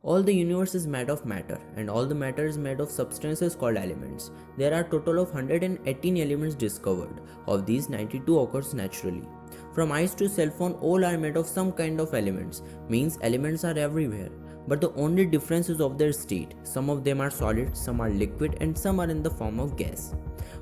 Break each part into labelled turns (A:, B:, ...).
A: All the universe is made of matter, and all the matter is made of substances called elements. There are total of 118 elements discovered. Of these, 92 occurs naturally. From ice to cell phone, all are made of some kind of elements. Means elements are everywhere. But the only difference is of their state. Some of them are solid, some are liquid, and some are in the form of gas.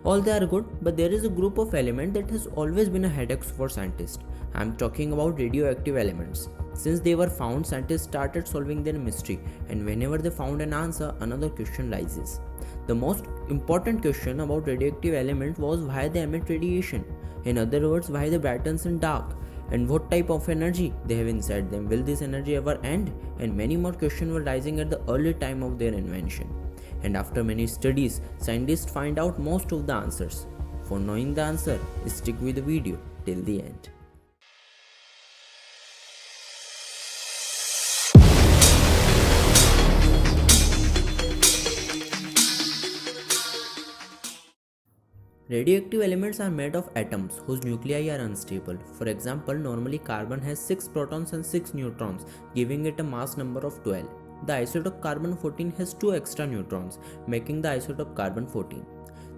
A: All they are good, but there is a group of elements that has always been a headache for scientists. I am talking about radioactive elements. Since they were found, scientists started solving their mystery, and whenever they found an answer, another question rises. The most important question about radioactive elements was why they emit radiation. In other words, why they brighten in dark, and what type of energy they have inside them. Will this energy ever end? And many more questions were rising at the early time of their invention. And after many studies, scientists find out most of the answers. For knowing the answer, stick with the video till the end. Radioactive elements are made of atoms whose nuclei are unstable. For example, normally carbon has 6 protons and 6 neutrons, giving it a mass number of 12. The isotope carbon-14 has 2 extra neutrons, making the isotope carbon-14.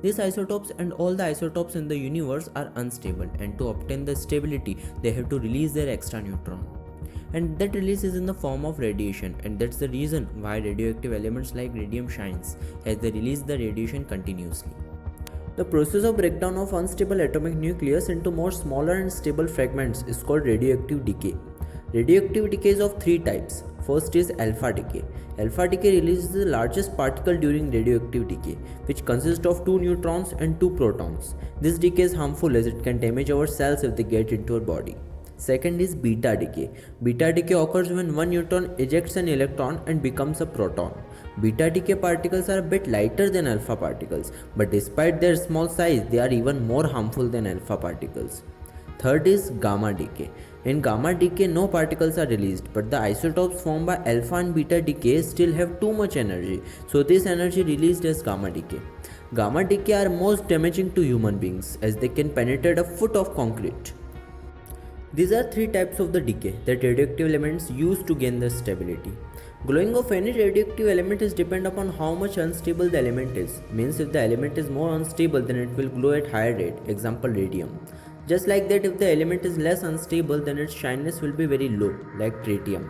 A: These isotopes and all the isotopes in the universe are unstable, and to obtain the stability, they have to release their extra neutron. And that release is in the form of radiation, and that's the reason why radioactive elements like radium shines, as they release the radiation continuously. The process of breakdown of unstable atomic nucleus into more smaller and stable fragments is called radioactive decay. Radioactive decay is of 3 types. First is alpha decay. Alpha decay releases the largest particle during radioactive decay, which consists of 2 neutrons and 2 protons. This decay is harmful as it can damage our cells if they get into our body. Second is beta decay. Beta decay occurs when one neutron ejects an electron and becomes a proton. Beta decay particles are a bit lighter than alpha particles, but despite their small size, they are even more harmful than alpha particles. Third is gamma decay. In gamma decay, no particles are released, but the isotopes formed by alpha and beta decay still have too much energy, so this energy released as gamma decay. Gamma decay are most damaging to human beings as they can penetrate a foot of concrete. These are 3 types of the decay that radioactive elements use to gain their stability. Glowing of any radioactive element is depend upon how much unstable the element is. Means if the element is more unstable, then it will glow at higher rate, example radium. Just like that, if the element is less unstable, then its shininess will be very low, like tritium.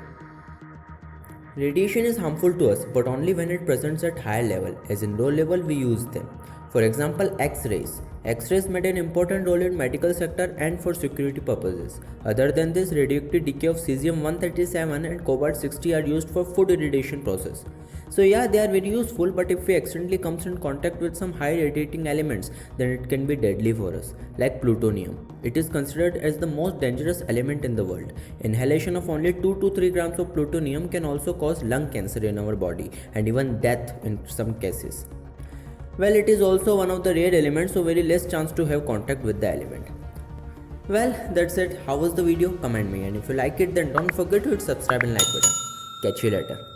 A: Radiation is harmful to us, but only when it presents at higher level, as in low level we use them. For example, X-rays. X-rays made an important role in medical sector and for security purposes. Other than this, radioactive decay of cesium-137 and cobalt-60 are used for food irradiation process. So yeah, they are very useful, but if we accidentally comes in contact with some high radiating elements, then it can be deadly for us, like plutonium. It is considered as the most dangerous element in the world. Inhalation of only 2 to 3 grams of plutonium can also cause lung cancer in our body and even death in some cases. Well, it is also one of the rare elements, so very less chance to have contact with the element. Well, that's it. How was the video? Comment me, and if you like it, then don't forget to hit subscribe and like button. Catch you later.